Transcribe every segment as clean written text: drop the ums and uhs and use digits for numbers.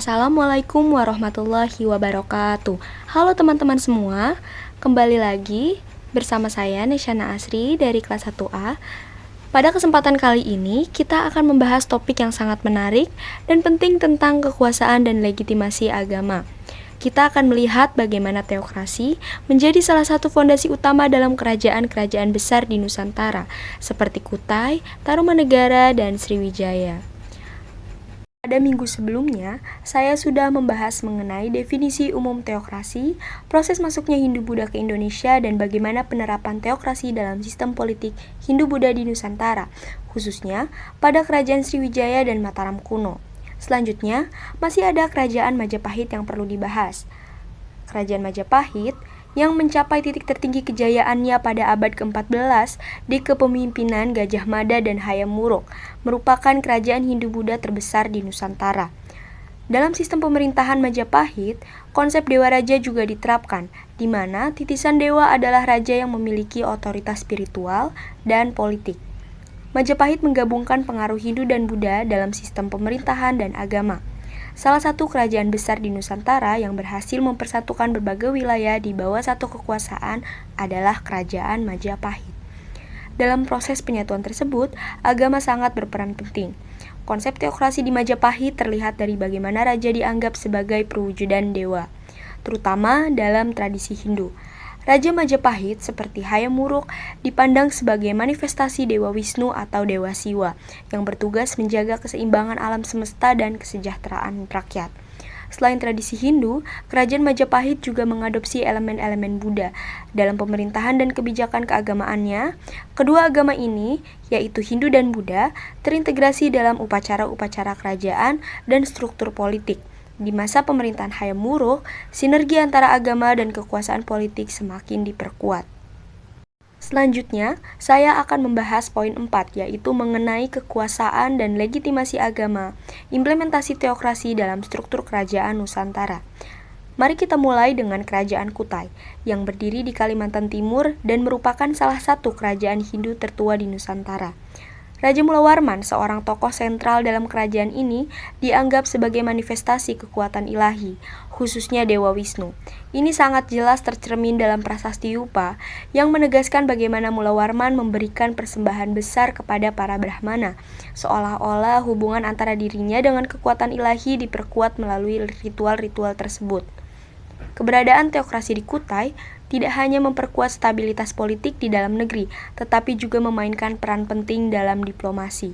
Assalamualaikum warahmatullahi wabarakatuh. Halo teman-teman semua, kembali lagi bersama saya Nesyana Asri dari kelas 1A. Pada kesempatan kali ini, kita akan membahas topik yang sangat menarik dan penting tentang kekuasaan dan legitimasi agama. Kita akan melihat bagaimana teokrasi menjadi salah satu fondasi utama dalam kerajaan-kerajaan besar di Nusantara, seperti Kutai, Tarumanegara, dan Sriwijaya. Pada minggu sebelumnya, saya sudah membahas mengenai definisi umum teokrasi, proses masuknya Hindu-Buddha ke Indonesia, dan bagaimana penerapan teokrasi dalam sistem politik Hindu-Buddha di Nusantara, khususnya pada kerajaan Sriwijaya dan Mataram kuno. Selanjutnya, masih ada kerajaan Majapahit yang perlu dibahas. Kerajaan Majapahit yang mencapai titik tertinggi kejayaannya pada abad ke-14 di kepemimpinan Gajah Mada dan Hayam Wuruk, merupakan kerajaan Hindu-Buddha terbesar di Nusantara. Dalam sistem pemerintahan Majapahit, konsep Dewa Raja juga diterapkan, di mana titisan dewa adalah raja yang memiliki otoritas spiritual dan politik. Majapahit menggabungkan pengaruh Hindu dan Buddha dalam sistem pemerintahan dan agama. Salah satu kerajaan besar di Nusantara yang berhasil mempersatukan berbagai wilayah di bawah satu kekuasaan adalah Kerajaan Majapahit. Dalam proses penyatuan tersebut, agama sangat berperan penting. Konsep teokrasi di Majapahit terlihat dari bagaimana raja dianggap sebagai perwujudan dewa, terutama dalam tradisi Hindu. Raja Majapahit seperti Hayam Wuruk dipandang sebagai manifestasi Dewa Wisnu atau Dewa Siwa yang bertugas menjaga keseimbangan alam semesta dan kesejahteraan rakyat. Selain tradisi Hindu, kerajaan Majapahit juga mengadopsi elemen-elemen Buddha dalam pemerintahan dan kebijakan keagamaannya. Kedua agama ini, yaitu Hindu dan Buddha, terintegrasi dalam upacara-upacara kerajaan dan struktur politik. Di masa pemerintahan Hayam Wuruk, sinergi antara agama dan kekuasaan politik semakin diperkuat. Selanjutnya, saya akan membahas poin 4, yaitu mengenai kekuasaan dan legitimasi agama, implementasi teokrasi dalam struktur kerajaan Nusantara. Mari kita mulai dengan Kerajaan Kutai, yang berdiri di Kalimantan Timur dan merupakan salah satu kerajaan Hindu tertua di Nusantara. Raja Mulawarman, seorang tokoh sentral dalam kerajaan ini, dianggap sebagai manifestasi kekuatan ilahi, khususnya Dewa Wisnu. Ini sangat jelas tercermin dalam Prasasti Yupa, yang menegaskan bagaimana Mulawarman memberikan persembahan besar kepada para Brahmana, seolah-olah hubungan antara dirinya dengan kekuatan ilahi diperkuat melalui ritual-ritual tersebut. Keberadaan teokrasi di Kutai tidak hanya memperkuat stabilitas politik di dalam negeri, tetapi juga memainkan peran penting dalam diplomasi.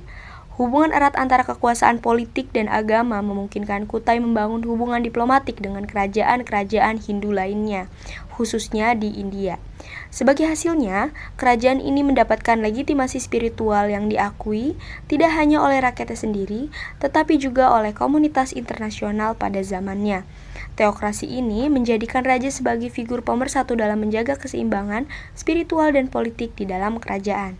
Hubungan erat antara kekuasaan politik dan agama memungkinkan Kutai membangun hubungan diplomatik dengan kerajaan-kerajaan Hindu lainnya, khususnya di India. Sebagai hasilnya, kerajaan ini mendapatkan legitimasi spiritual yang diakui tidak hanya oleh rakyatnya sendiri, tetapi juga oleh komunitas internasional pada zamannya. Teokrasi ini menjadikan raja sebagai figur pemersatu dalam menjaga keseimbangan spiritual dan politik di dalam kerajaan.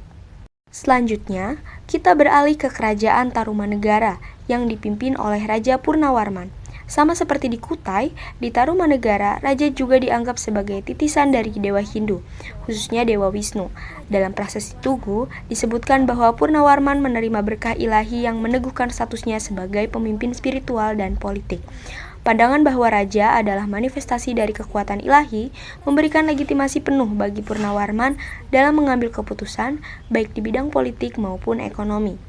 Selanjutnya, kita beralih ke Kerajaan Tarumanegara yang dipimpin oleh Raja Purnawarman. Sama seperti di Kutai, di Tarumanegara, raja juga dianggap sebagai titisan dari Dewa Hindu, khususnya Dewa Wisnu. Dalam Prasasti Tugu, disebutkan bahwa Purnawarman menerima berkah ilahi yang meneguhkan statusnya sebagai pemimpin spiritual dan politik. Pandangan bahwa raja adalah manifestasi dari kekuatan ilahi memberikan legitimasi penuh bagi Purnawarman dalam mengambil keputusan, baik di bidang politik maupun ekonomi.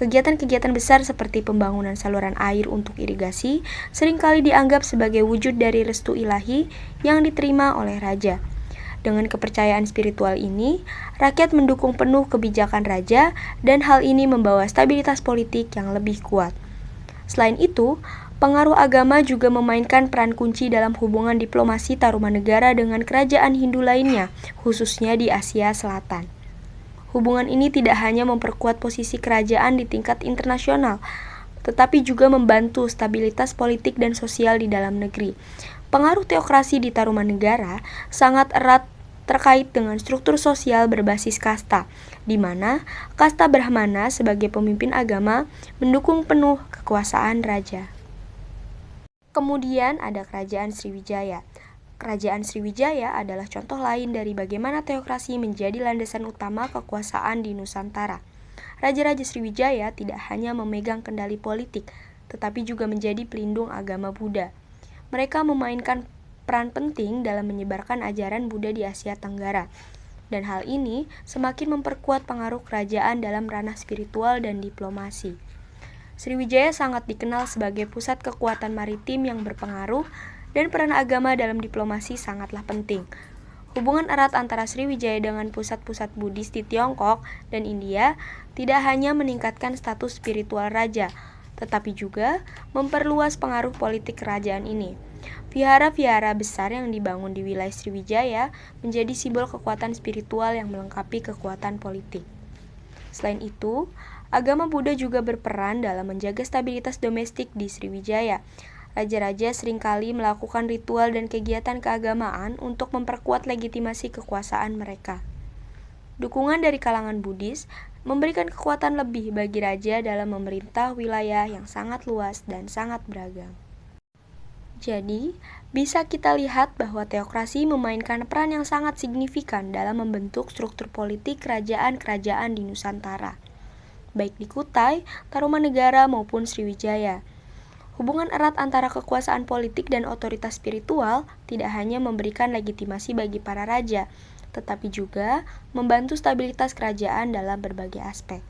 Kegiatan-kegiatan besar seperti pembangunan saluran air untuk irigasi seringkali dianggap sebagai wujud dari restu ilahi yang diterima oleh raja. Dengan kepercayaan spiritual ini, rakyat mendukung penuh kebijakan raja dan hal ini membawa stabilitas politik yang lebih kuat. Selain itu, pengaruh agama juga memainkan peran kunci dalam hubungan diplomasi Tarumanegara dengan kerajaan Hindu lainnya, khususnya di Asia Selatan. Hubungan ini tidak hanya memperkuat posisi kerajaan di tingkat internasional, tetapi juga membantu stabilitas politik dan sosial di dalam negeri. Pengaruh teokrasi di Tarumanegara sangat erat terkait dengan struktur sosial berbasis kasta, di mana kasta Brahmana sebagai pemimpin agama mendukung penuh kekuasaan raja. Kemudian ada Kerajaan Sriwijaya. Kerajaan Sriwijaya adalah contoh lain dari bagaimana teokrasi menjadi landasan utama kekuasaan di Nusantara. Raja-raja Sriwijaya tidak hanya memegang kendali politik, tetapi juga menjadi pelindung agama Buddha. Mereka memainkan peran penting dalam menyebarkan ajaran Buddha di Asia Tenggara. Dan hal ini semakin memperkuat pengaruh kerajaan dalam ranah spiritual dan diplomasi. Sriwijaya sangat dikenal sebagai pusat kekuatan maritim yang berpengaruh dan peran agama dalam diplomasi sangatlah penting. Hubungan erat antara Sriwijaya dengan pusat-pusat Buddhis di Tiongkok dan India tidak hanya meningkatkan status spiritual raja, tetapi juga memperluas pengaruh politik kerajaan ini. Vihara-vihara besar yang dibangun di wilayah Sriwijaya menjadi simbol kekuatan spiritual yang melengkapi kekuatan politik. Selain itu, agama Buddha juga berperan dalam menjaga stabilitas domestik di Sriwijaya. Raja-raja seringkali melakukan ritual dan kegiatan keagamaan untuk memperkuat legitimasi kekuasaan mereka. Dukungan dari kalangan Buddhis memberikan kekuatan lebih bagi raja dalam memerintah wilayah yang sangat luas dan sangat beragam. Jadi, bisa kita lihat bahwa teokrasi memainkan peran yang sangat signifikan dalam membentuk struktur politik kerajaan-kerajaan di Nusantara, baik di Kutai, Tarumanegara maupun Sriwijaya. Hubungan erat antara kekuasaan politik dan otoritas spiritual tidak hanya memberikan legitimasi bagi para raja, tetapi juga membantu stabilitas kerajaan dalam berbagai aspek.